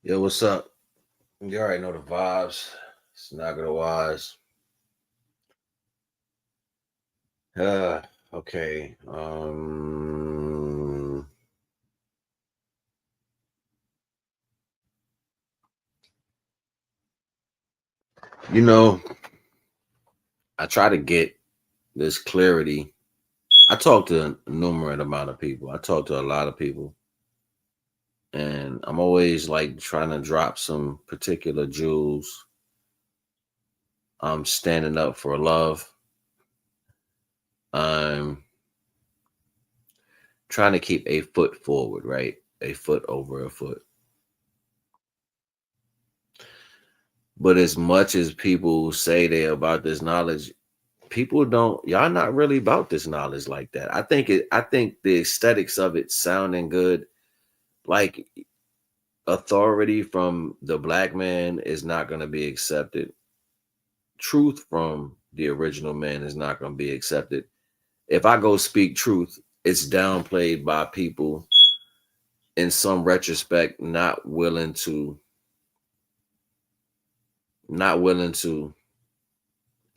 Yo, what's up? You already know the vibes. It's not gonna wise. Uh, okay. You know, I try to get this clarity. I talk to a numerous amount of people. I talk to a lot of people, and I'm always like trying to drop some particular jewels. I'm standing up for love. I'm trying to keep a foot forward, right? A foot over a foot. But as much as people say they about this knowledge, people don't, y'all not really about this knowledge like that. I think the aesthetics of it sounding good, like authority from the black man is not going to be accepted. Truth from the original man is not going to be accepted. If I go speak truth, it's downplayed by people in some retrospect, not willing to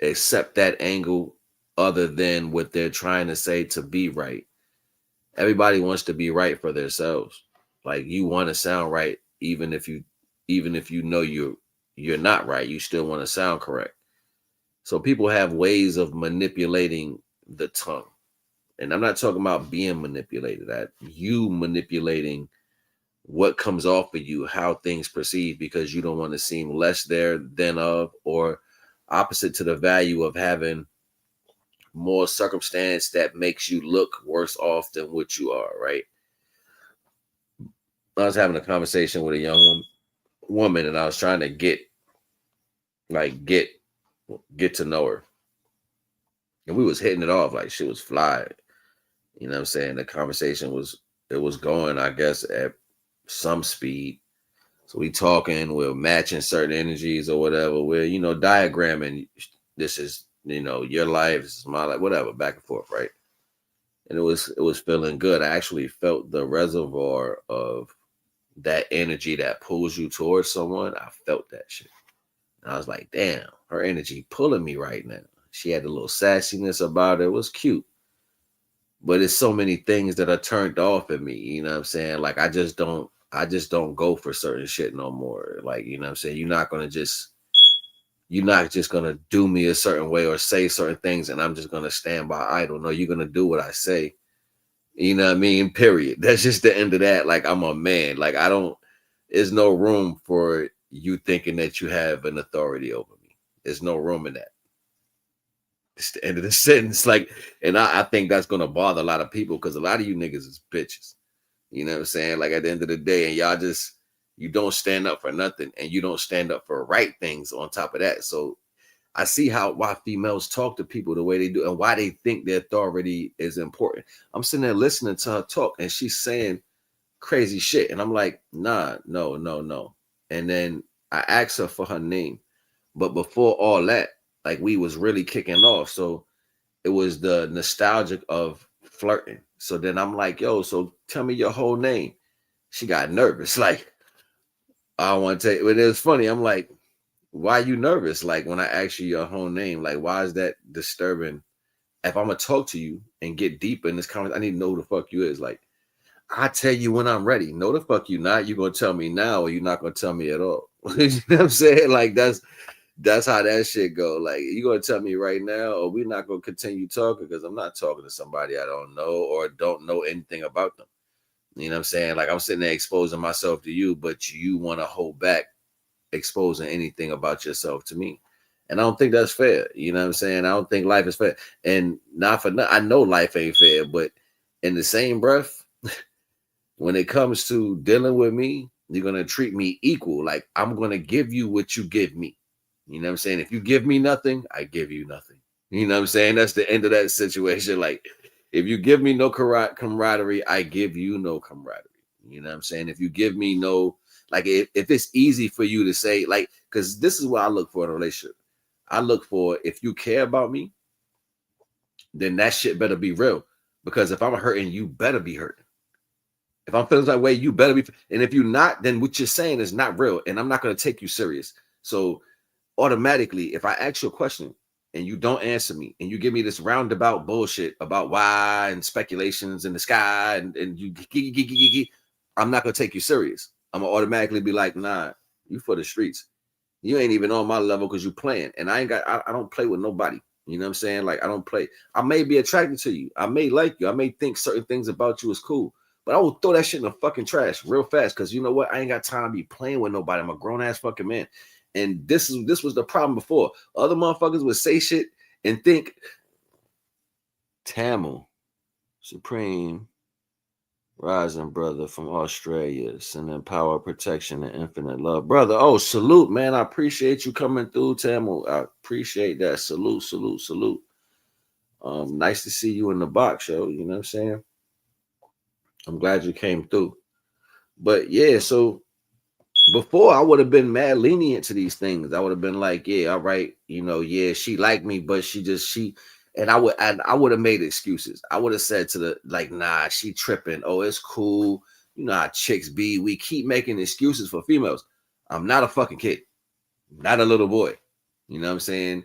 accept that angle other than what they're trying to say to be right. Everybody wants to be right for themselves. Like you want to sound right, even if you know you're not right, you still want to sound correct. So people have ways of manipulating the tongue. And I'm not talking about being manipulated, that you manipulating what comes off of you, how things perceive, because you don't want to seem less there than of, or opposite to the value of having more circumstance that makes you look worse off than what you are, right? I was having a conversation with a young woman, and I was trying to like get to know her, and we was hitting it off like she was fly. You know what I'm saying? The conversation was going, I guess, at some speed. So we talking, we're matching certain energies or whatever. We're diagramming. This is your life, this is my life, whatever, back and forth, right? And it was feeling good. I actually felt the reservoir of that energy that pulls you towards someone. I felt that shit. And I was like, damn, her energy pulling me right now. She had a little sassiness about it. It was cute. But it's so many things that are turned off in me. You know what I'm saying? Like I just don't go for certain shit no more. Like, you know what I'm saying? You're not just gonna do me a certain way or say certain things and I'm just gonna stand by idle. No, you're gonna do what I say. You know what I mean? Period. That's just the end of that. Like I'm a man. Like I don't there's no room for you thinking that you have an authority over me. There's no room in that. It's the end of the sentence. Like, and I think that's gonna bother a lot of people because a lot of you niggas is bitches. You know what I'm saying? Like at the end of the day, and y'all just you don't stand up for nothing and you don't stand up for right things on top of that. So I see why females talk to people the way they do and why they think their authority is important. I'm sitting there listening to her talk and she's saying crazy shit. And I'm like, nah, no, no, no. And then I asked her for her name. But before all that, like we was really kicking off. So it was the nostalgic of flirting. So then I'm like, yo, so tell me your whole name. She got nervous. Like, I don't want to take it. But it was funny. I'm like, why are you nervous? Like when I ask you your whole name, like why is that disturbing? If I'm gonna talk to you and get deep in this conversation, I need to know who the fuck you is. Like, I tell you when I'm ready. No, the fuck you not. You gonna tell me now, or you're not gonna tell me at all. You know what I'm saying? Like that's how that shit go. Like you gonna tell me right now, or we're not gonna continue talking because I'm not talking to somebody I don't know or don't know anything about them. You know what I'm saying? Like I'm sitting there exposing myself to you, but you want to hold back exposing anything about yourself to me. And I don't think that's fair. You know what I'm saying? I don't think life is fair. And not for nothing, I know life ain't fair, but in the same breath, when it comes to dealing with me, you're gonna treat me equal. Like I'm gonna give you what you give me. You know what I'm saying? If you give me nothing, I give you nothing. You know what I'm saying? That's the end of that situation. Like if you give me no camaraderie, I give you no camaraderie. You know what I'm saying? If you give me no, like if it's easy for you to say, like, because this is what I look for in a relationship. I look for if you care about me, then that shit better be real. Because if I'm hurting, you better be hurting. If I'm feeling that way, you better be. And if you're not, then what you're saying is not real, and I'm not going to take you serious. So automatically, if I ask you a question and you don't answer me, and you give me this roundabout bullshit about why and speculations in the sky, and I'm not going to take you serious. I'm going to automatically be like, nah, you for the streets. You ain't even on my level because you playing. And I don't play with nobody. You know what I'm saying? Like, I don't play. I may be attracted to you. I may like you. I may think certain things about you is cool. But I will throw that shit in the fucking trash real fast because you know what? I ain't got time to be playing with nobody. I'm a grown ass fucking man. And this was the problem before. Other motherfuckers would say shit and think Tamil Supreme Rising brother from Australia, sending power, protection, and infinite love. Brother, oh, salute, man. I appreciate you coming through, Tamil. I appreciate that. Salute, salute, salute. Nice to see you in the box, yo. You know what I'm saying? I'm glad you came through. But yeah, so before I would have been mad lenient to these things. I would have been like, yeah, all right, yeah, she liked me, but she and I would have made excuses. I would have said to the like, nah, she tripping. Oh, it's cool. You know how chicks be. We keep making excuses for females. I'm not a fucking kid, not a little boy. You know what I'm saying?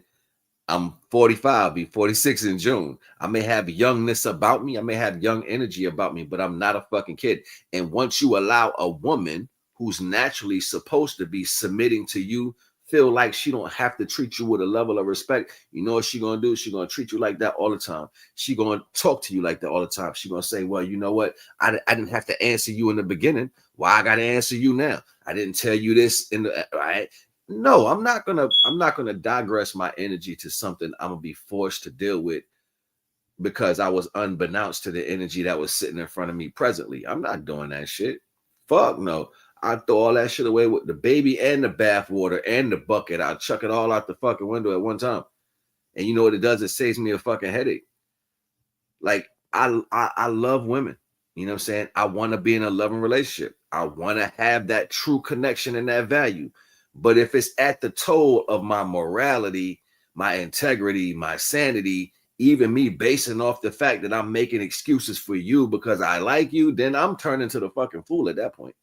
I'm 45, be 46 in June. I may have youngness about me. I may have young energy about me, but I'm not a fucking kid. And once you allow a woman who's naturally supposed to be submitting to you feel like she don't have to treat you with a level of respect, you know what she gonna do? She gonna treat you like that all the time. She gonna talk to you like that all the time. She gonna say, well, you know what? I didn't have to answer you in the beginning. Why I gotta answer you now? I didn't tell you this in the right. No, I'm not gonna digress my energy to something I'm gonna be forced to deal with because I was unbeknownst to the energy that was sitting in front of me presently. I'm not doing that shit. Fuck no. I throw all that shit away with the baby and the bath water and the bucket. I'll chuck it all out the fucking window at one time. And you know what it does? It saves me a fucking headache. Like I love women. You know what I'm saying? I want to be in a loving relationship. I want to have that true connection and that value. But if it's at the toll of my morality, my integrity, my sanity, even me basing off the fact that I'm making excuses for you because I like you, then I'm turning to the fucking fool at that point.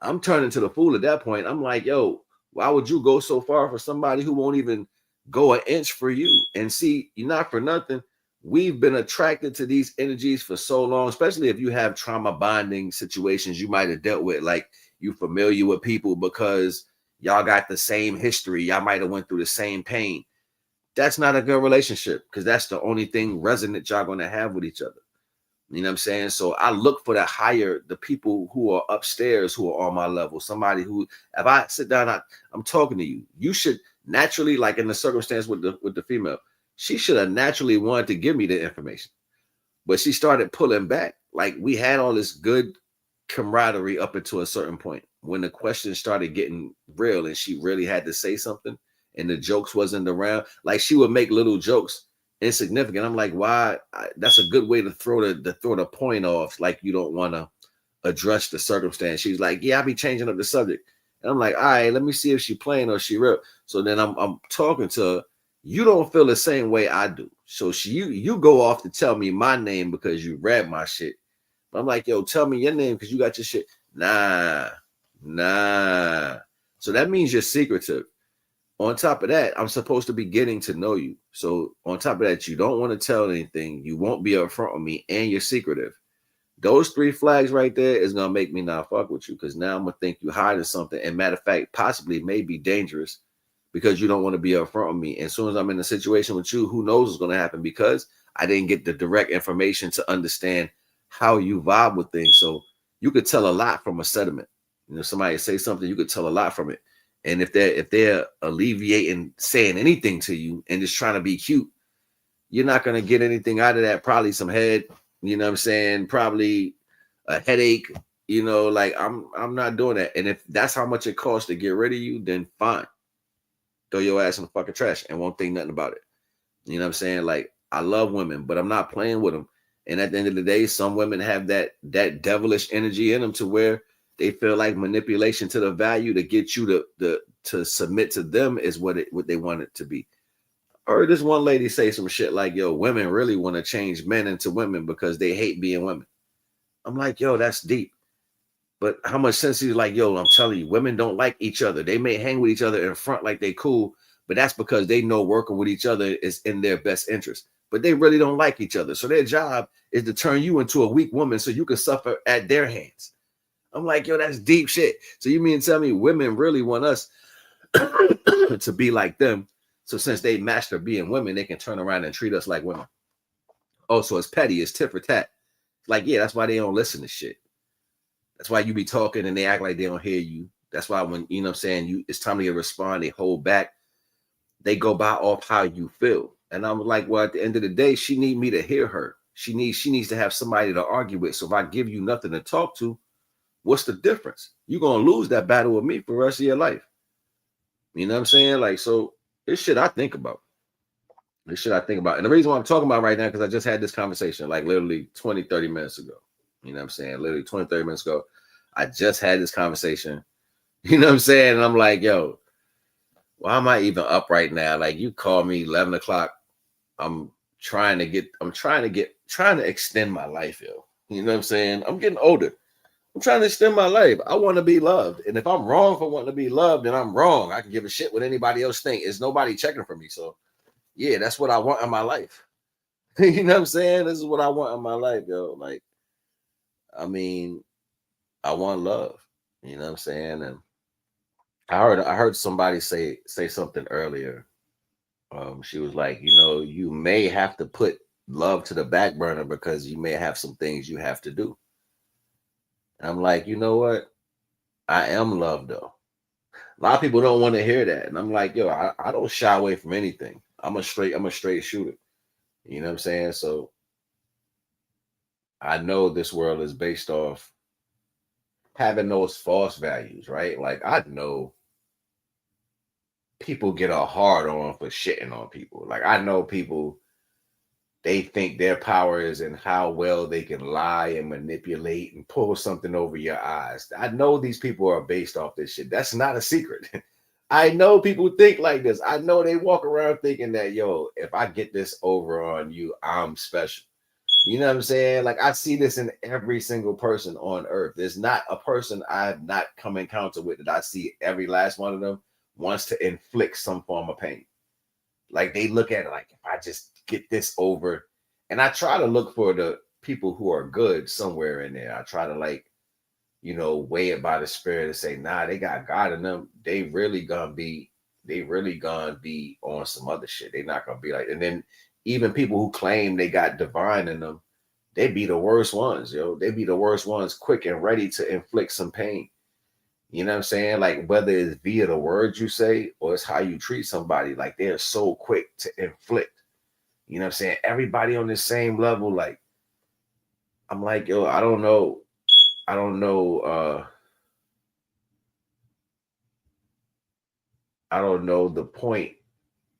I'm turning to the fool at that point. I'm like, yo, why would you go so far for somebody who won't even go an inch for you? And see, you're not for nothing. We've been attracted to these energies for so long, especially if you have trauma bonding situations you might have dealt with, like you familiar with people because y'all got the same history. Y'all might have went through the same pain. That's not a good relationship because that's the only thing resonant y'all going to have with each other. You know what I'm saying? So I look for the people who are upstairs who are on my level. Somebody who, if I sit down, I'm talking to you. You should naturally, like in the circumstance with the female, she should have naturally wanted to give me the information, but she started pulling back. Like we had all this good camaraderie up until a certain point when the questions started getting real, and she really had to say something, and the jokes wasn't around. Like she would make little jokes insignificant. I'm like, why? That's a good way to throw the point off. Like you don't want to address the circumstance. She's like, yeah, I'll be changing up the subject. And I'm like, all right, let me see if she playing or she real. So then I'm talking to her. You don't feel the same way I do. So you go off to tell me my name because you read my shit. But I'm like, yo, tell me your name because you got your shit. Nah. So that means you're secretive. On top of that, I'm supposed to be getting to know you. So on top of that, you don't want to tell anything. You won't be upfront with me, and you're secretive. Those three flags right there is gonna make me not fuck with you because now I'm gonna think you hiding something. And matter of fact, possibly may be dangerous because you don't want to be upfront with me. And as soon as I'm in a situation with you, who knows what's gonna happen because I didn't get the direct information to understand how you vibe with things. So you could tell a lot from a sediment. Somebody say something, you could tell a lot from it. And if they're alleviating saying anything to you and just trying to be cute, you're not gonna get anything out of that. Probably some head, you know what I'm saying? Probably a headache, like I'm not doing that. And if that's how much it costs to get rid of you, then fine. Throw your ass in the fucking trash and won't think nothing about it. You know what I'm saying? Like I love women, but I'm not playing with them. And at the end of the day, some women have that devilish energy in them to where they feel like manipulation to the value to get you to submit to them is what they want it to be. Or this one lady say some shit like, yo, women really want to change men into women because they hate being women. I'm like, yo, that's deep. But how much sense is like, yo, I'm telling you, women don't like each other. They may hang with each other in front like they cool, but that's because they know working with each other is in their best interest. But they really don't like each other. So their job is to turn you into a weak woman so you can suffer at their hands. I'm like, yo, that's deep shit. So you mean tell me women really want us to be like them? So since they master being women, they can turn around and treat us like women. Oh, so it's petty, it's tit for tat. Like, yeah, that's why they don't listen to shit. That's why you be talking and they act like they don't hear you. That's why when, you know what I'm saying, it's time to respond, they hold back. They go by off how you feel. And I'm like, well, at the end of the day, she need me to hear her. She needs to have somebody to argue with. So if I give you nothing to talk to, what's the difference? You're going to lose that battle with me for the rest of your life. You know what I'm saying? Like, so this shit I think about. This shit I think about. And the reason why I'm talking about right now, because I just had this conversation like literally 20, 30 minutes ago. You know what I'm saying? Literally 20, 30 minutes ago. I just had this conversation. You know what I'm saying? And I'm like, yo, why am I even up right now? Like, you call me 11 o'clock. I'm trying to extend my life, yo. You know what I'm saying? I'm getting older. I'm trying to extend my life. I want to be loved. And if I'm wrong for wanting to be loved, then I'm wrong. I can give a shit what anybody else think. It's nobody checking for me. So, yeah, that's what I want in my life. You know what I'm saying? This is what I want in my life, yo. Like, I mean, I want love. You know what I'm saying? And I heard somebody say something earlier. She was like, you know, you may have to put love to the back burner because you may have some things you have to do. And I'm like, you know what? I am loved though. A lot of people don't want to hear that. And I'm like, yo, I don't shy away from anything. I'm a straight shooter. You know what I'm saying? So I know this world is based off having those false values, right? Like I know people get a hard on for shitting on people. Like I know people, they think their power is in how well they can lie and manipulate and pull something over your eyes. I know these people are based off this shit. That's not a secret. I know people think like this. I know they walk around thinking that, yo, if I get this over on you, I'm special. You know what I'm saying? Like I see this in every single person on earth. There's not a person I've not come encounter with that I see every last one of them wants to inflict some form of pain. Like they look at it like if I just get this over, and I try to look for the people who are good somewhere in there. I try to like, you know, weigh it by the spirit and say, nah, they got God in them. They really gonna be on some other shit. They not gonna be like, and then even people who claim they got divine in them, they be the worst ones, yo. They be the worst ones, quick and ready to inflict some pain. You know what I'm saying? Like whether it's via the words you say or it's how you treat somebody, like they're so quick to inflict. You know what I'm saying? Everybody on the same level. Like I'm like, yo, I don't know. I don't know. I don't know the point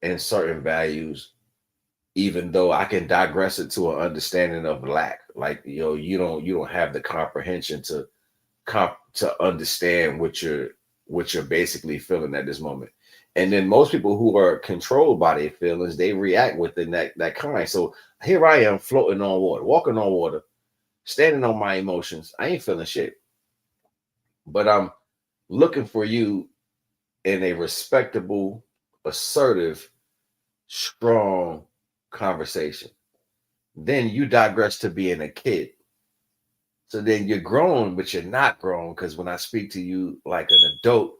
in certain values, even though I can digress it to an understanding of lack. Like, yo, you don't have the comprehension to understand what you're basically feeling at this moment. And then most people who are controlled by their feelings, they react within that kind. So here I am floating on water, walking on water, standing on my emotions. I ain't feeling shit. But I'm looking for you in a respectable, assertive, strong conversation. Then you digress to being a kid. So then you're grown, but you're not grown because when I speak to you like an adult,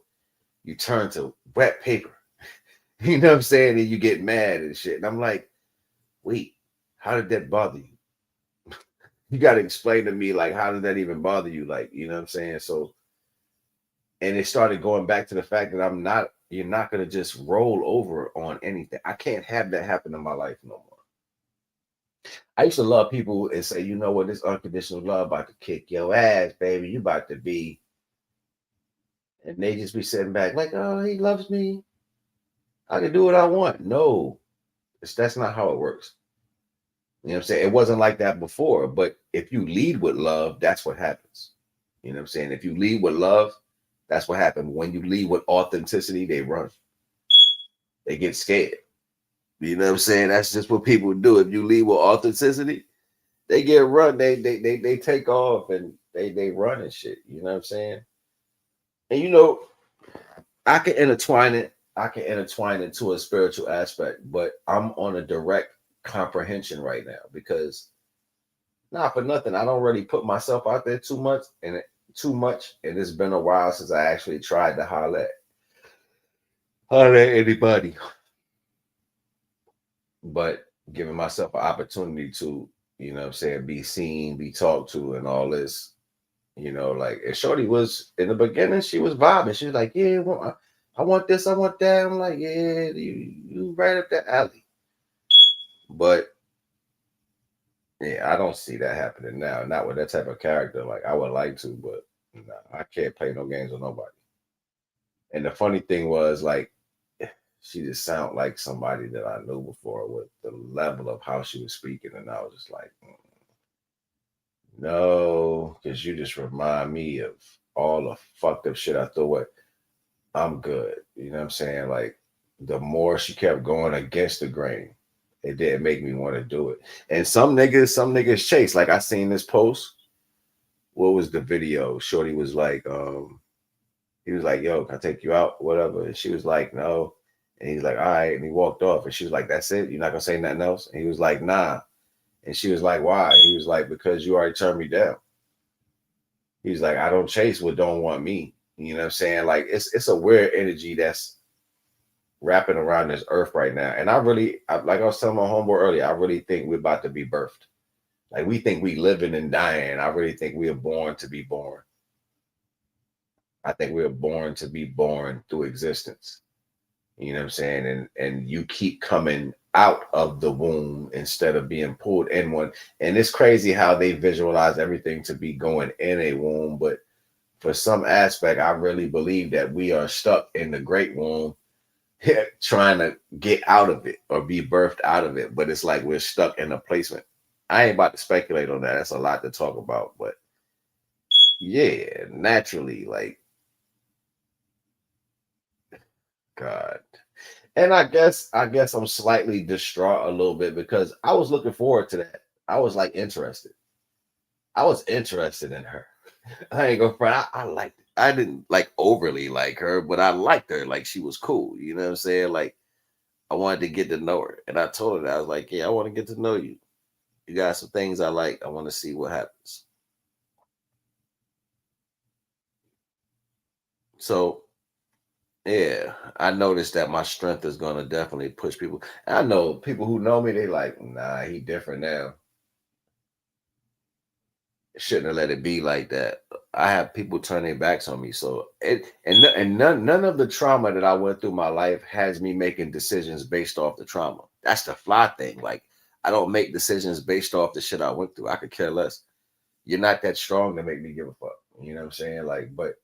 you turn to wet paper. You know what I'm saying? And you get mad and shit. And I'm like, wait, how did that bother you? You got to explain to me, like, how did that even bother you? Like, you know what I'm saying? So, and it started going back to the fact that you're not going to just roll over on anything. I can't have that happen in my life no more. I used to love people and say, you know what, this unconditional love about to kick your ass, baby. You about to be, and they just be sitting back like, oh, he loves me. I can do what I want. No, that's not how it works. You know what I'm saying? It wasn't like that before, but if you lead with love, that's what happens. You know what I'm saying? If you lead with love, that's what happened. When you lead with authenticity, they run. They get scared. You know what I'm saying? That's just what people do. If you lead with authenticity, they get run, they take off and they run and shit. You know what I'm saying? And you know, I can intertwine it. I can intertwine it to a spiritual aspect, but I'm on a direct comprehension right now because not for nothing. I don't really put myself out there and it's been a while since I actually tried to holler at anybody. But giving myself an opportunity to, you know what I'm saying, be seen, be talked to, and all this, you know, like, and Shorty was in the beginning, she was vibing. She was like, yeah, well, I want this, I want that. I'm like, yeah, you right up that alley. But yeah, I don't see that happening now. Not with that type of character. Like, I would like to, but no, I can't play no games with nobody. And the funny thing was, like, she just sounded like somebody that I knew before with the level of how she was speaking. And I was just like, no, because you just remind me of all the fucked up shit I threw away. I'm good. You know what I'm saying? Like, the more she kept going against the grain, it didn't make me want to do it. And some niggas chase. Like, I seen this post. What was the video? Shorty was like, he was like, yo, can I take you out? Whatever. And she was like, no. And he's like, all right. And he walked off. And she was like, that's it? You're not gonna say nothing else? And he was like, nah. And she was like, why? He was like, because you already turned me down. He was like, I don't chase what don't want me. You know what I'm saying? Like, it's a weird energy that's wrapping around this earth right now. And like I was telling my homeboy earlier, I really think we're about to be birthed. Like, we think we living and dying. I really think we are born to be born. I think we are born to be born through existence. You know what I'm saying? And you keep coming out of the womb instead of being pulled in one. And it's crazy how they visualize everything to be going in a womb. But for some aspect, I really believe that we are stuck in the great womb trying to get out of it or be birthed out of it. But it's like we're stuck in a placement. I ain't about to speculate on that. That's a lot to talk about. But yeah, naturally, like, God. And I guess I'm slightly distraught a little bit because I was looking forward to that. I was like interested. I was interested in her. I ain't gonna front. I liked it. I didn't like overly like her, but I liked her. Like, she was cool. You know what I'm saying? Like, I wanted to get to know her. And I told her that I was like, yeah, I want to get to know you. You got some things I like. I want to see what happens. So yeah, I noticed that my strength is gonna definitely push people. I know people who know me, they like, nah, he different now. Shouldn't have let it be like that. I have people turn their backs on me. So and none of the trauma that I went through my life has me making decisions based off the trauma. That's the fly thing. Like, I don't make decisions based off the shit I went through. I could care less. You're not that strong to make me give a fuck. You know what I'm saying? Like, but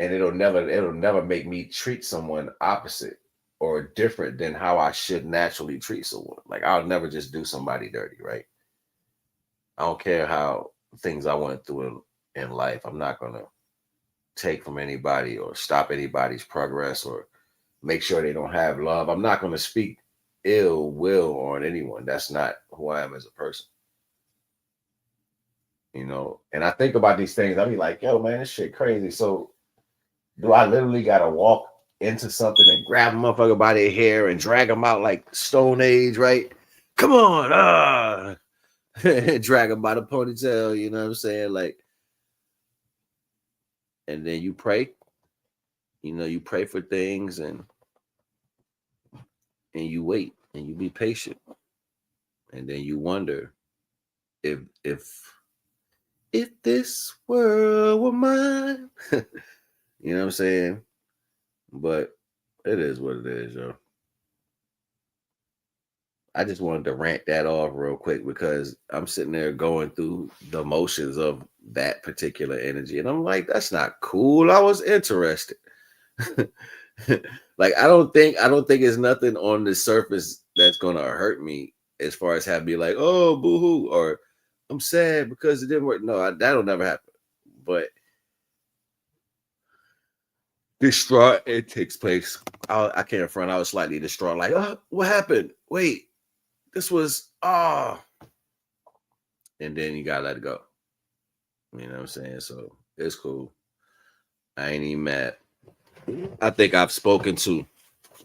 and it'll never make me treat someone opposite or different than how I should naturally treat someone. Like, I'll never just do somebody dirty, right? I don't care how things I went through in life. I'm not gonna take from anybody or stop anybody's progress or make sure they don't have love. I'm not gonna speak ill will on anyone. That's not who I am as a person, you know. And I think about these things. I be like, yo, man, this shit crazy. So do I literally gotta walk into something and grab a motherfucker by their hair and drag them out like Stone Age, right? Come on, drag them by the ponytail, you know what I'm saying? Like, and then you pray, you pray for things and you wait and you be patient. And then you wonder if if if this world were mine. You know what I'm saying? But it is what it is, yo. I just wanted to rant that off real quick because I'm sitting there going through the motions of that particular energy. And I'm like, that's not cool. I was interested. Like, I don't think it's nothing on the surface that's gonna hurt me as far as having me like, oh, boo-hoo, or I'm sad because it didn't work. No, that'll never happen. But distraught, it takes place. I can't front. I was slightly distraught, like, oh, what happened? Wait, this was and then you gotta let it go. You know what I'm saying? So it's cool. I ain't even mad. I think I've spoken to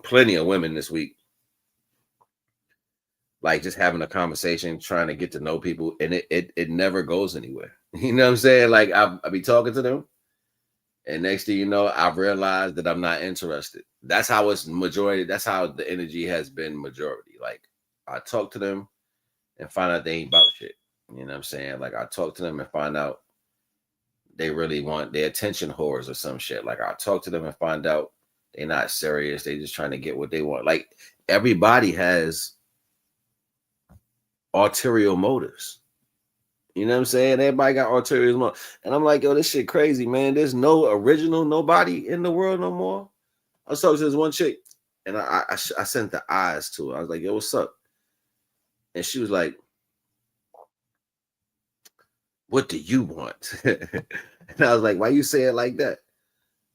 plenty of women this week, like just having a conversation, trying to get to know people, and it never goes anywhere. You know what I'm saying? Like I be talking to them, and next thing you know, I've realized that I'm not interested. That's how it's majority. That's how the energy has been majority. Like I talk to them and find out they ain't about shit. You know what I'm saying? Like I talk to them and find out they really want their attention whores or some shit. Like I talk to them and find out they're not serious. They just trying to get what they want. Like everybody has ulterior motives. You know what I'm saying? Everybody got ulterior motives. And I'm like, yo, this shit crazy, man. There's no original nobody in the world no more. I was talking to this one chick, and I sent the eyes to her. I was like, yo, what's up? And she was like, what do you want? And I was like, why you say it like that?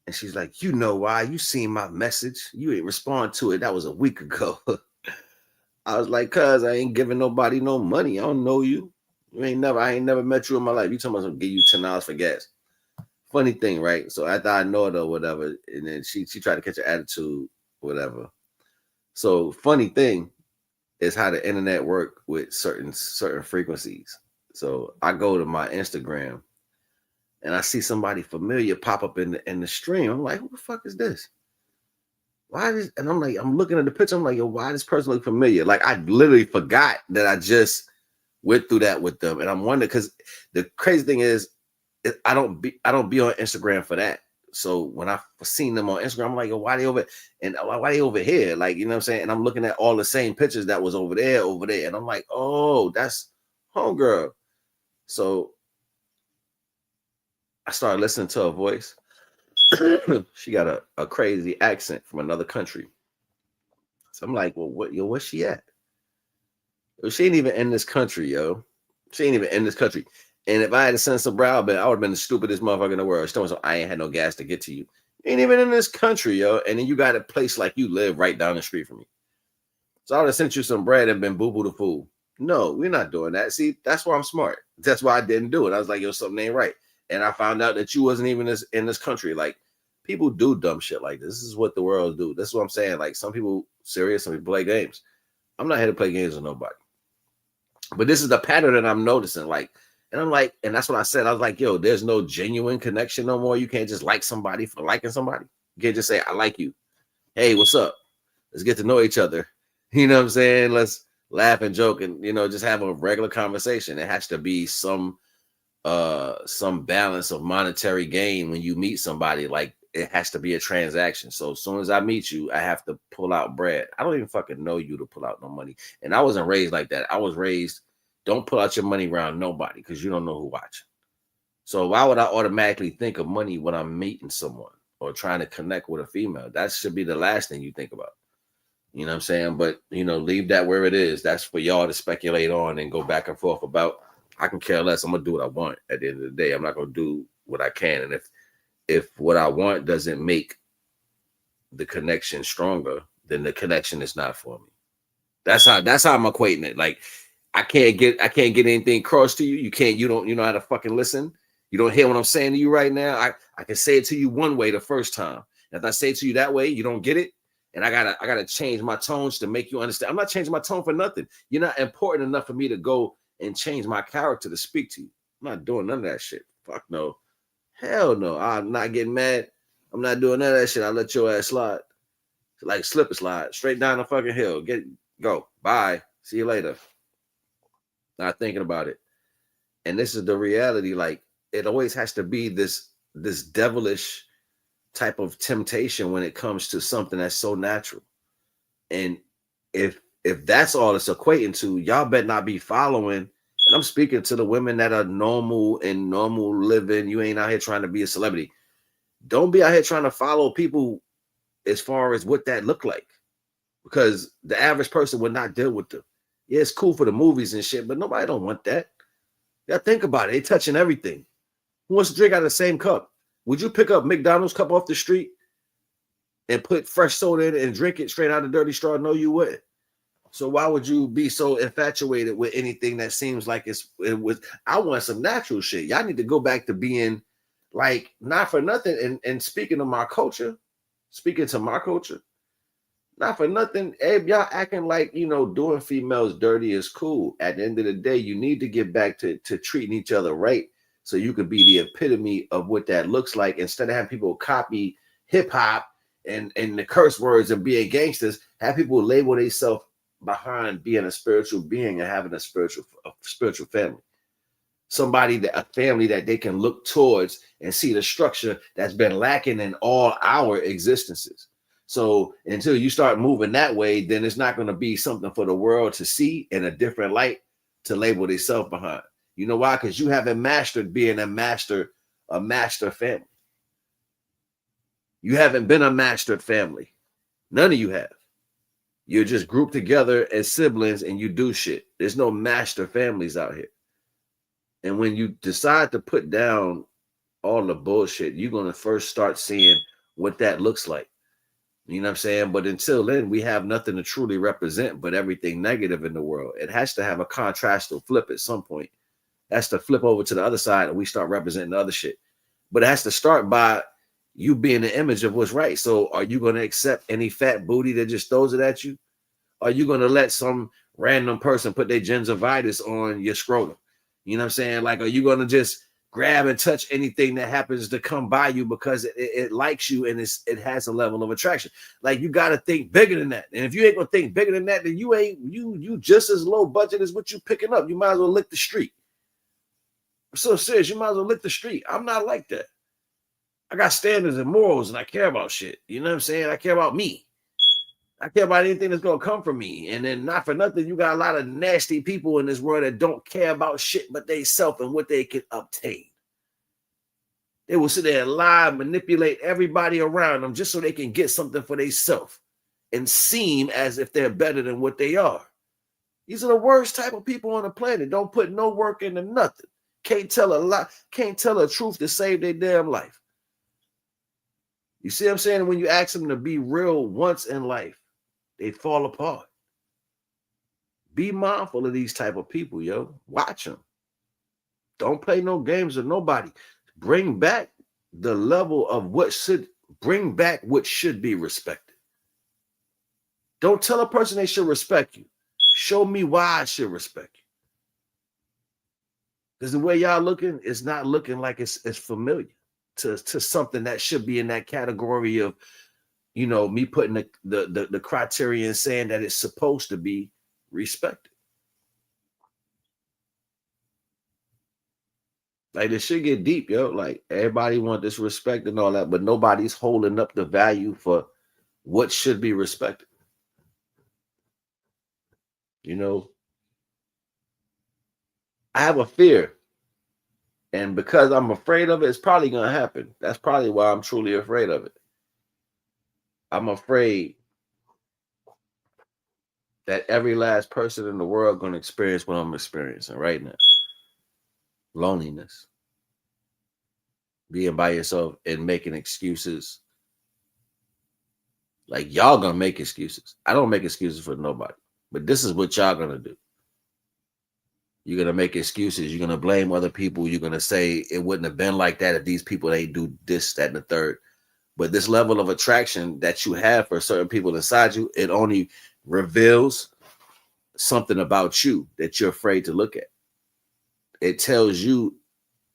And she's like, you know why? You seen my message. You ain't respond to it. That was a week ago. I was like, cuz I ain't giving nobody no money. I don't know you. I ain't never met you in my life. You talking about I'm give you $10 for gas. Funny thing, right? So after I know it or whatever, and then she tried to catch an attitude, whatever. So funny thing is how the internet work with certain frequencies. So I go to my Instagram and I see somebody familiar pop up in the stream. I'm like, who the fuck is this? Why is, and I'm like, I'm looking at the picture. I'm like, yo, why this person look familiar? Like I literally forgot that I just went through that with them. And I'm wondering, because the crazy thing is I don't be on Instagram for that. So when I seen them on Instagram, I'm like, yo, why they over and why they over here? Like, you know what I'm saying? And I'm looking at all the same pictures that was over there. And I'm like, oh, that's homegirl. So I started listening to her voice. She got a crazy accent from another country. So I'm like, well, where's she at? Well, she ain't even in this country, yo. She ain't even in this country. And if I had a sense of brow, I would have been the stupidest motherfucker in the world. So I ain't had no gas to get to you. You ain't even in this country, yo. And then you got a place like you live right down the street from me. So I would have sent you some bread and been boo-boo the fool. No, we're not doing that. See, that's why I'm smart. That's why I didn't do it. I was like, yo, something ain't right. And I found out that you wasn't even in this country. Like, people do dumb shit like this. This is what the world do. This is what I'm saying. Like, some people serious, some people play games. I'm not here to play games with nobody. But this is the pattern that I'm noticing. Like, and I'm like, and that's what I said. I was like, yo, there's no genuine connection no more. You can't just like somebody for liking somebody. You can't just say, I like you. Hey, what's up? Let's get to know each other. You know what I'm saying? Let's laugh and joke and, you know, just have a regular conversation. It has to be some balance of monetary gain when you meet somebody. Like, it has to be a transaction. So as soon as I meet you, I have to pull out bread. I don't even fucking know you to pull out no money. And I wasn't raised like that. I was raised, don't pull out your money around nobody because you don't know who watching. So why would I automatically think of money when I'm meeting someone or trying to connect with a female? That should be the last thing you think about. You know what I'm saying? But, you know, leave that where it is. That's for y'all to speculate on and go back and forth about. I can care less. I'm going to do what I want at the end of the day. I'm not going to do what I can. And if what I want doesn't make the connection stronger, then the connection is not for me. That's how I'm equating it. Like, I can't get anything across to you. You don't know how to fucking listen. You don't hear what I'm saying to you right now. I can say it to you one way the first time. And if I say it to you that way, you don't get it. And I gotta change my tones to make you understand. I'm not changing my tone for nothing. You're not important enough for me to go and change my character to speak to you. I'm not doing none of that shit. Fuck no. Hell no. I'm not getting mad. I'm not doing none of that shit. I let your ass slide. Like slip and slide. Straight down the fucking hill. Go. Bye. See you later. Not thinking about it. And this is the reality. Like, it always has to be this devilish type of temptation when it comes to something that's so natural. And if that's all it's equating to, y'all better not be following. And I'm speaking to the women that are normal and normal living. You ain't out here trying to be a celebrity. Don't be out here trying to follow people as far as what that look like, because the average person would not deal with them. Yeah, it's cool for the movies and shit, but nobody don't want that. Yeah, think about it. They touching everything. Who wants to drink out of the same cup? Would you pick up McDonald's cup off the street and put fresh soda in it and drink it straight out of dirty straw? No, you wouldn't. So why would you be so infatuated with anything that seems like it was? I want some natural shit. Y'all need to go back to being like, not for nothing. And speaking of my culture, speaking to my culture, not for nothing. Hey, y'all acting like, doing females dirty is cool. At the end of the day, you need to get back to treating each other right, so you could be the epitome of what that looks like. Instead of having people copy hip hop and the curse words and being gangsters, have people label themselves behind being a spiritual being and having a spiritual family. A family that they can look towards and see the structure that's been lacking in all our existences. So until you start moving that way, then it's not going to be something for the world to see in a different light to label themselves behind. You know why? Because you haven't mastered being a master family. You haven't been a mastered family. None of you have. You're just grouped together as siblings and you do shit. There's no master families out here. And when you decide to put down all the bullshit, you're going to first start seeing what that looks like. You know what I'm saying? But until then, we have nothing to truly represent but everything negative in the world. It has to have a contrastal flip at some point. It has to flip over to the other side and we start representing the other shit. But it has to start by you being the image of what's right. So are you going to accept any fat booty that just throws it at you? Are you going to let some random person put their gingivitis on your scrotum? You know what I'm saying? Like, are you going to just grab and touch anything that happens to come by you because it likes you and it has a level of attraction? Like, you got to think bigger than that. And if you ain't going to think bigger than that, then you just as low budget as what you picking up. You might as well lick the street. I'm so serious. You might as well lick the street. I'm not like that. I got standards and morals and I care about shit. You know what I'm saying? I care about me. I care about anything that's going to come from me. And then not for nothing, you got a lot of nasty people in this world that don't care about shit but they self and what they can obtain. They will sit there and lie, manipulate everybody around them just so they can get something for themselves and seem as if they're better than what they are. These are the worst type of people on the planet. Don't put no work into nothing. Can't tell a lie, can't tell a truth to save their damn life. You see what I'm saying? When you ask them to be real once in life, they fall apart. Be mindful of these type of people, yo. Watch them. Don't play no games with nobody. Bring back the level of what should be respected. Don't tell a person they should respect you. Show me why I should respect you. Because the way y'all looking is not looking like it's familiar to something that should be in that category of, me putting the criteria and saying that it's supposed to be respected. Like, this shit get deep, yo. Like, everybody want this respect and all that, but nobody's holding up the value for what should be respected. I have a fear. And because I'm afraid of it, it's probably going to happen. That's probably why I'm truly afraid of it. I'm afraid that every last person in the world going to experience what I'm experiencing right now. Loneliness. Being by yourself and making excuses. Like, y'all going to make excuses. I don't make excuses for nobody. But this is what y'all going to do. You're going to make excuses. You're going to blame other people. You're going to say it wouldn't have been like that if these people, they do this, that, and the third. But this level of attraction that you have for certain people inside you, it only reveals something about you that you're afraid to look at. It tells you,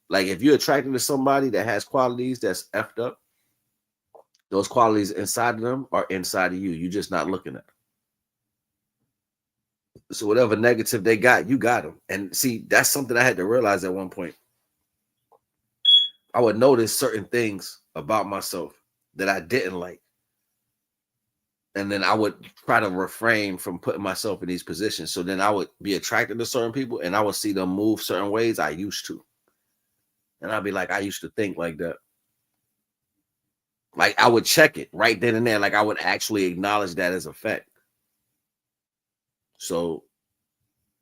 like, if you're attracted to somebody that has qualities that's effed up, those qualities inside of them are inside of you. You're just not looking at them. So whatever negative they got, you got them. And see, that's something I had to realize at one point. I would notice certain things about myself that I didn't like. And then I would try to refrain from putting myself in these positions. So then I would be attracted to certain people and I would see them move certain ways I used to. And I'd be like, I used to think like that. Like, I would check it right then and there. Like, I would actually acknowledge that as a fact. So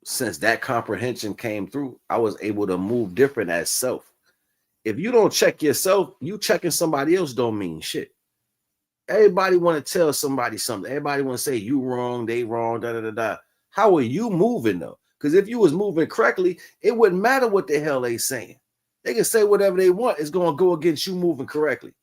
since that comprehension came through, I was able to move different as self. If you don't check yourself, you checking somebody else don't mean shit. Everybody want to tell somebody something. Everybody want to say you wrong, they wrong, da da da da. How are you moving though? Because if you was moving correctly, it wouldn't matter what the hell they saying. They can say whatever they want. It's gonna go against you moving correctly.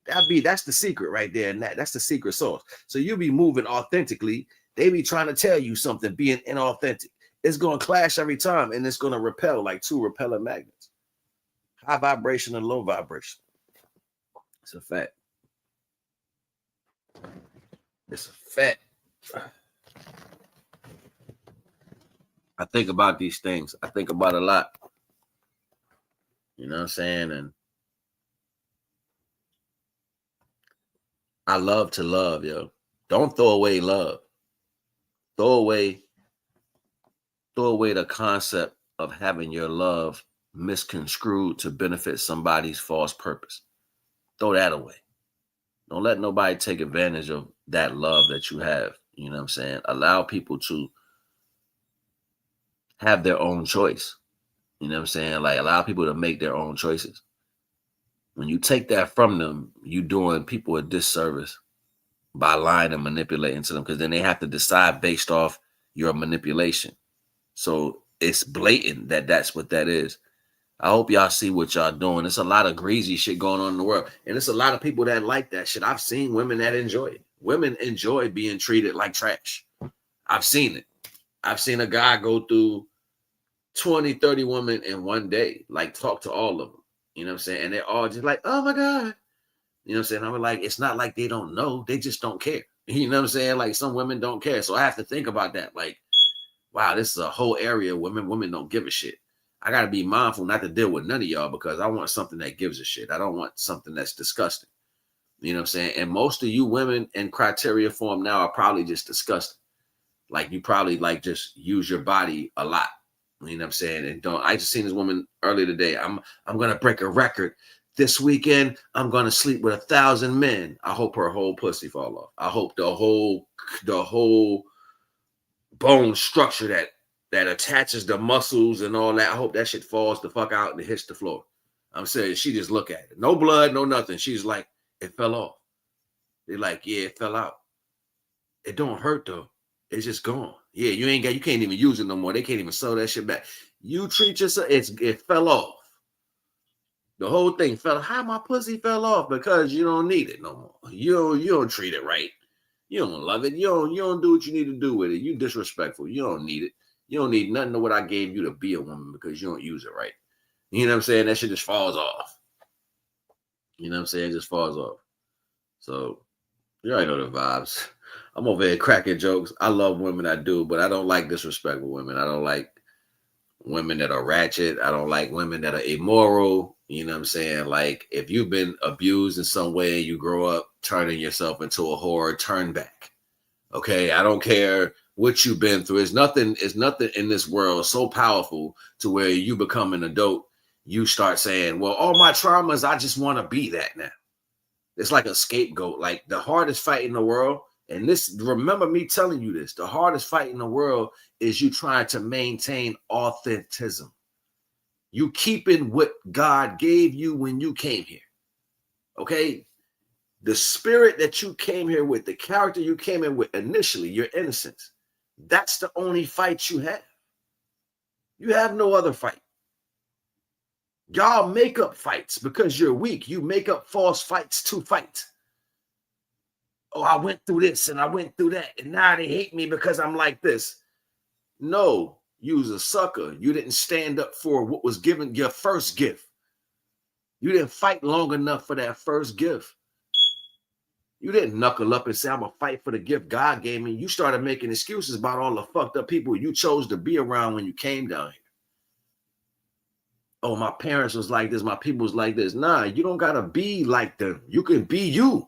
That's the secret right there, and that's the secret sauce. So you be moving authentically. They be trying to tell you something, being inauthentic. It's gonna clash every time, and it's gonna repel like two repellent magnets. High vibration and low vibration. It's a fact. It's a fact. I think about these things. I think about a lot. You know what I'm saying? And I love to love, yo. Don't throw away love. Throw away the concept of having your love misconstrued to benefit somebody's false purpose. Throw that away. Don't let nobody take advantage of that love that you have. You know what I'm saying? Allow people to have their own choice. You know what I'm saying? Like, allow people to make their own choices. When you take that from them, you doing people a disservice by lying and manipulating to them, because then they have to decide based off your manipulation. So it's blatant that that's what that is. I hope y'all see what y'all doing. There's a lot of greasy shit going on in the world. And it's a lot of people that like that shit. I've seen women that enjoy it. Women enjoy being treated like trash. I've seen it. I've seen a guy go through 20, 30 women in one day, like talk to all of them. You know what I'm saying? And they're all just like, oh my God. You know what I'm saying? I'm like, it's not like they don't know. They just don't care. You know what I'm saying? Like, some women don't care. So I have to think about that. Like, wow, this is a whole area of women don't give a shit. I got to be mindful not to deal with none of y'all, because I want something that gives a shit. I don't want something that's disgusting. You know what I'm saying? And most of you women in criteria form now are probably just disgusting. Like, you probably like just use your body a lot. You know what I'm saying? And I just seen this woman earlier today. I'm going to break a record. This weekend, I'm going to sleep with 1,000 men. I hope her whole pussy fall off. I hope the whole bone structure that attaches the muscles and all that, I hope that shit falls the fuck out and hits the floor. I'm saying, she just look at it. No blood, no nothing. She's like, it fell off. They're like, yeah, it fell out. It don't hurt though. It's just gone. Yeah, you can't even use it no more. They can't even sew that shit back. You treat yourself, it fell off. The whole thing fell. How my pussy fell off? Because you don't need it no more. You don't treat it right. You don't love it. You don't do what you need to do with it. You disrespectful. You don't need it. You don't need nothing of what I gave you to be a woman, because you don't use it right. You know what I'm saying? That shit just falls off. You know what I'm saying? It just falls off. So you already know the vibes. I'm over here cracking jokes. I love women, I do, but I don't like disrespectful women. I don't like women that are ratchet. I don't like women that are immoral. You know what I'm saying? Like, if you've been abused in some way and you grow up turning yourself into a whore, turn back. Okay? I don't care what you've been through. It's nothing in this world so powerful to where you become an adult, you start saying, well, all my traumas, I just want to be that now. It's like a scapegoat. Like, the hardest fight in the world, and this, remember me telling you this, the hardest fight in the world is you trying to maintain authenticism. You keeping what God gave you when you came here. Okay? The spirit that you came here with, the character you came in with initially, your innocence, that's the only fight you have. You have no other fight. Y'all make up fights because you're weak. You make up false fights to fight. Oh, I went through this and I went through that, and now they hate me because I'm like this. No, you was a sucker. You didn't stand up for what was given, your first gift. You didn't fight long enough for that first gift. You didn't knuckle up and say, I'm going to fight for the gift God gave me. You started making excuses about all the fucked up people you chose to be around when you came down here. Oh, my parents was like this. My people was like this. Nah, you don't got to be like them. You can be you.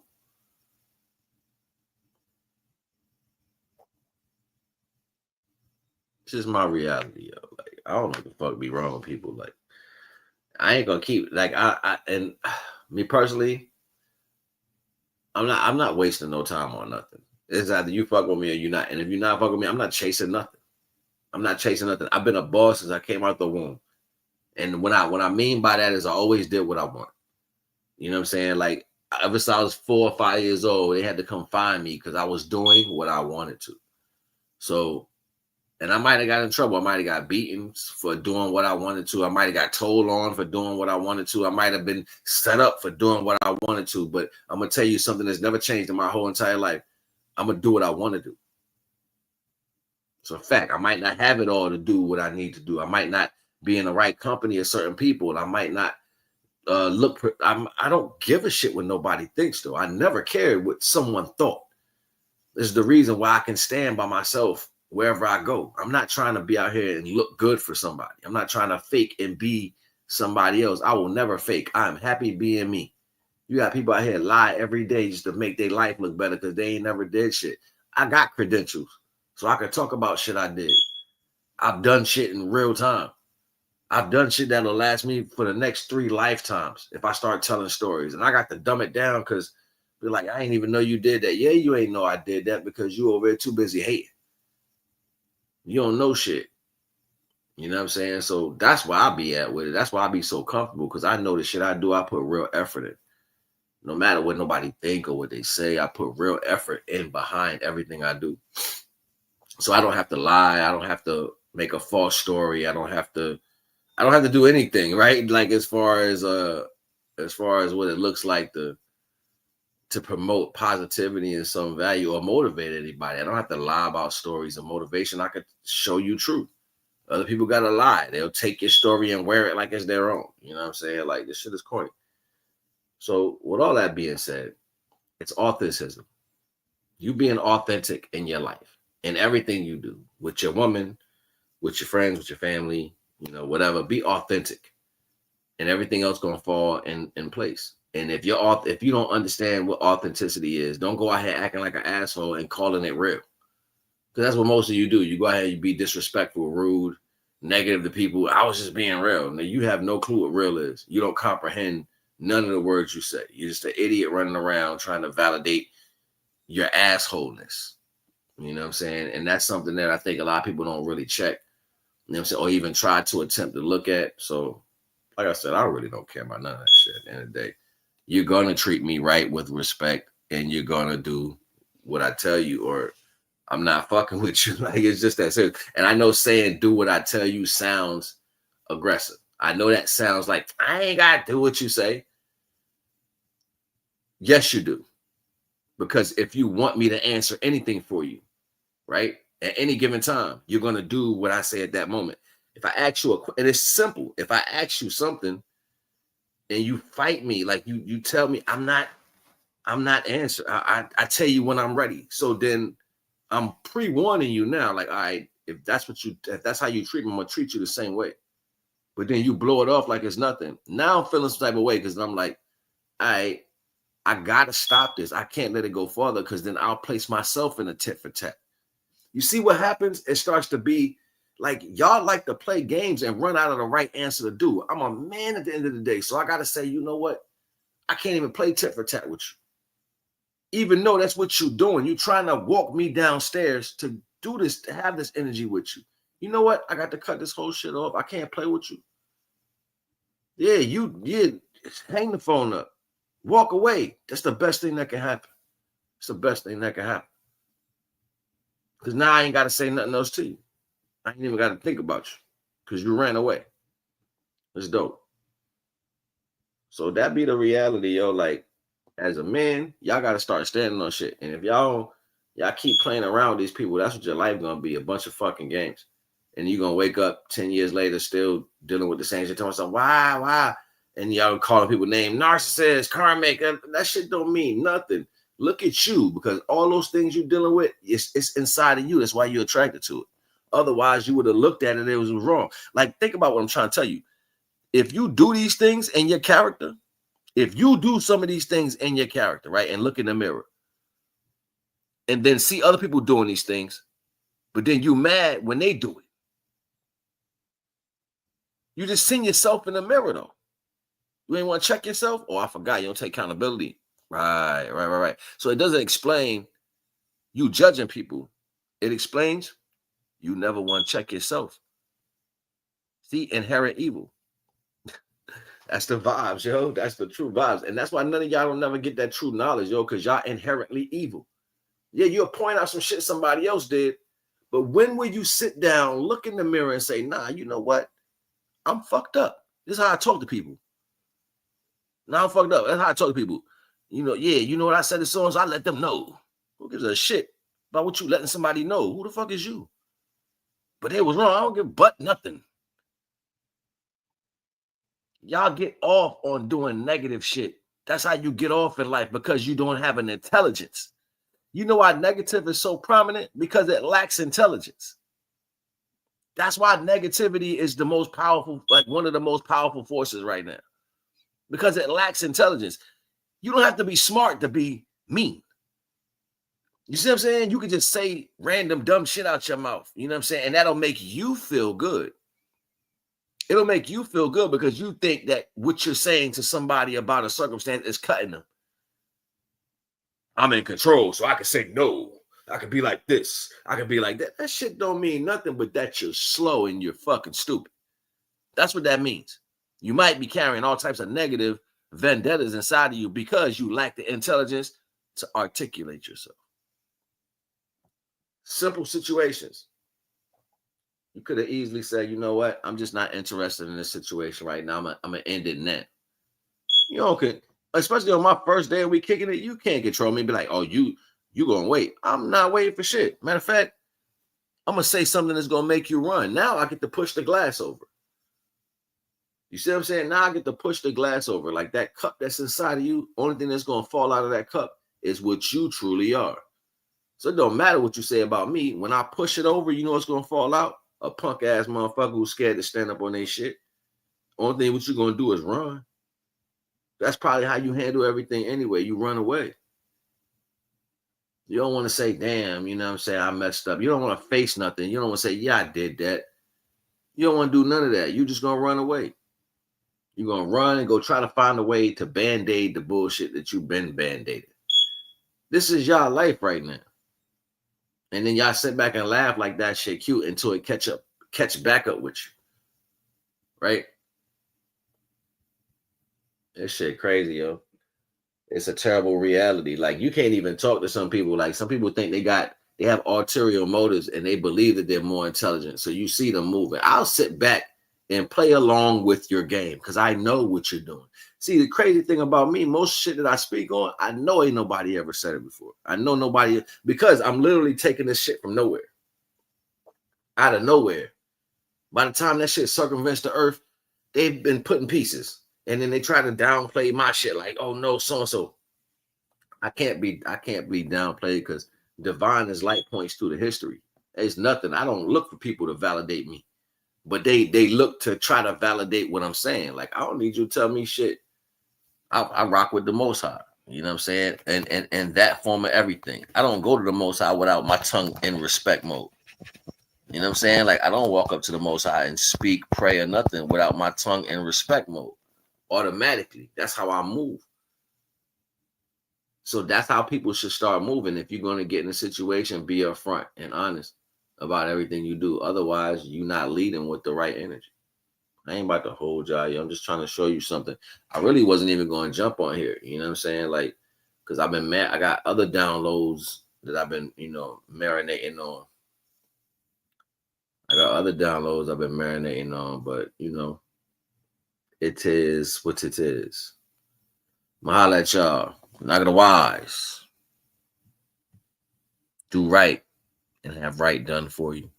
This is my reality, yo. Like, I don't know what the fuck be wrong with people. Like, I ain't gonna keep, like, and me personally, I'm not wasting no time on nothing. It's either you fuck with me or you not. And if you're not fucking with me, I'm not chasing nothing. I'm not chasing nothing. I've been a boss since I came out the womb. And what I mean by that is I always did what I want. You know what I'm saying? Like, ever since I was 4 or 5 years old, they had to come find me because I was doing what I wanted to. So, and I might have got in trouble. I might have got beaten for doing what I wanted to. I might have got told on for doing what I wanted to. I might have been set up for doing what I wanted to. But I'm going to tell you something that's never changed in my whole entire life. I'm going to do what I want to do. It's a fact. I might not have it all to do what I need to do. I might not be in the right company of certain people. And I might not I don't give a shit what nobody thinks, though. I never cared what someone thought. This is the reason why I can stand by myself wherever I go. I'm not trying to be out here and look good for somebody. I'm not trying to fake and be somebody else. I will never fake. I'm happy being me. You got people out here lie every day just to make their life look better because they ain't never did shit. I got credentials, so I can talk about shit I did. I've done shit in real time. I've done shit that'll last me for the next 3 lifetimes if I start telling stories. And I got to dumb it down because be like, I ain't even know you did that. Yeah, you ain't know I did that because you over there too busy hating. You don't know shit. You know what I'm saying? So that's why I be at with it. That's why I be so comfortable because I know the shit I do, I put real effort in. No matter what nobody think or what they say, I put real effort in behind everything I do. So I don't have to lie. I don't have to make a false story. I don't have to do anything, right? Like as far as what it looks like to promote positivity and some value or motivate anybody. I don't have to lie about stories of motivation. I could show you truth. Other people gotta lie. They'll take your story and wear it like it's their own. You know what I'm saying? Like this shit is corny. So with all that being said, it's authenticism. You being authentic in your life, in everything you do, with your woman, with your friends, with your family, whatever. Be authentic, and everything else gonna fall in place. And if you don't understand what authenticity is, don't go out here acting like an asshole and calling it real. Because that's what most of you do. You go ahead and you be disrespectful, rude, negative to people. I was just being real. Now you have no clue what real is. You don't comprehend none of the words you say. You're just an idiot running around trying to validate your assholeness. You know what I'm saying? And that's something that I think a lot of people don't really check. You know what I'm saying? Or even try to attempt to look at. So, like I said, I really don't care about none of that shit at the end of the day. You're going to treat me right with respect, and you're going to do what I tell you, or I'm not fucking with you. Like, it's just that serious. And I know saying do what I tell you sounds aggressive. I know that sounds like I ain't got to do what you say. Yes, you do. Because if you want me to answer anything for you, right, at any given time, you're going to do what I say at that moment. If I ask you and it's simple. If I ask you something and you fight me, like you tell me I'm not answering. I tell you when I'm ready. So then I'm pre-warning you now. Like, all right, if that's how you treat me, I'm gonna treat you the same way. But then you blow it off like it's nothing. Now I'm feeling some type of way because I'm like, all right, I gotta stop this. I can't let it go further because then I'll place myself in a tit for tat. You see what happens? It starts to be like y'all like to play games and run out of the right answer to do. I'm a man at the end of the day. So I gotta say, you know what? I can't even play tit for tat with you. Even though that's what you're doing. You're trying to walk me downstairs to do this, to have this energy with you. You know what? I got to cut this whole shit off. I can't play with you. Yeah, hang the phone up. Walk away. That's the best thing that can happen. It's the best thing that can happen. Because now I ain't got to say nothing else to you. I ain't even got to think about you because you ran away. It's dope. So that be the reality, yo. Like, as a man, y'all got to start standing on shit. And if y'all keep playing around with these people, that's what your life going to be, a bunch of fucking games. And you're going to wake up 10 years later still dealing with the same shit, telling yourself, why? And y'all calling people names, narcissist, karmic. That shit don't mean nothing. Look at you, because all those things you're dealing with, it's inside of you. That's why you're attracted to it. Otherwise, you would have looked at it and it was wrong. Like, think about what I'm trying to tell you. If you do these things in your character, if you do some of these things in your character, right, and look in the mirror, and then see other people doing these things, but then you mad when they do it, you just seen yourself in the mirror, though. You ain't want to check yourself? Oh, I forgot. You don't take accountability. Right. So it doesn't explain you judging people. It explains you never want to check yourself. See, inherent evil. That's the vibes, yo. That's the true vibes. And that's why none of y'all don't never get that true knowledge, yo, because y'all inherently evil. Yeah, you'll point out some shit somebody else did. But when will you sit down, look in the mirror, and say, nah, you know what? I'm fucked up. This is how I talk to people. Now I'm fucked up. That's how I talk to people. You know, yeah, you know what I said to so I let them know. Who gives a shit about what you letting somebody know? Who the fuck is you? But it was wrong. I don't give but nothing. Y'all get off on doing negative shit. That's how you get off in life, because you don't have an intelligence. You know why negative is so prominent? Because it lacks intelligence. That's why negativity is the most powerful, like one of the most powerful forces right now, because it lacks intelligence. You don't have to be smart to be mean. You see what I'm saying? You can just say random dumb shit out your mouth. You know what I'm saying? And that'll make you feel good. It'll make you feel good because you think that what you're saying to somebody about a circumstance is cutting them. I'm in control, so I can say no. I can be like this. I can be like that. That shit don't mean nothing but that you're slow and you're fucking stupid. That's what that means. You might be carrying all types of negative vendettas inside of you because you lack the intelligence to articulate yourself. Simple situations. You could have easily said, you know what? I'm just not interested in this situation right now. I'm going to end it now. You know, okay. Especially on my first day of week kicking it, you can't control me and be like, oh, you going to wait. I'm not waiting for shit. Matter of fact, I'm going to say something that's going to make you run. Now I get to push the glass over. You see what I'm saying? Now I get to push the glass over. Like that cup that's inside of you, only thing that's going to fall out of that cup is what you truly are. So it don't matter what you say about me. When I push it over, you know what's going to fall out? A punk ass motherfucker who's scared to stand up on their shit. Only thing what you're going to do is run. That's probably how you handle everything anyway. You run away. You don't want to say, damn, you know what I'm saying? I messed up. You don't want to face nothing. You don't want to say, yeah, I did that. You don't want to do none of that. You're just going to run away. You're going to run and go try to find a way to band-aid the bullshit that you've been band-aided. This is y'all life right now. And then y'all sit back and laugh like that shit cute until it catch back up with you. Right? This shit crazy, yo. It's a terrible reality. Like, you can't even talk to some people. Like, some people think they have ulterior motives and they believe that they're more intelligent. So you see them moving. I'll sit back and play along with your game because I know what you're doing. See, the crazy thing about me, most shit that I speak on, I know ain't nobody ever said it before. I know nobody, because I'm literally taking this shit from nowhere. Out of nowhere. By the time that shit circumvents the earth, they've been putting pieces. And then they try to downplay my shit like, oh no, so-and-so. I can't be downplayed because divine as light points to the history. There's nothing. I don't look for people to validate me. But they look to try to validate what I'm saying. Like, I don't need you to tell me shit. I rock with the Most High. You know what I'm saying? And that form of everything. I don't go to the Most High without my tongue in respect mode. You know what I'm saying? Like, I don't walk up to the Most High and speak, pray, or nothing without my tongue in respect mode. Automatically. That's how I move. So that's how people should start moving. If you're going to get in a situation, be upfront and honest about everything you do. Otherwise, you're not leading with the right energy. I ain't about to hold y'all. I'm just trying to show you something. I really wasn't even going to jump on here. You know what I'm saying? Like, because I've been mad. I got other downloads that I've been, marinating on. I got other downloads I've been marinating on, but, it is what it is. Mahalo at y'all. Not gonna wise. Do right and have right done for you.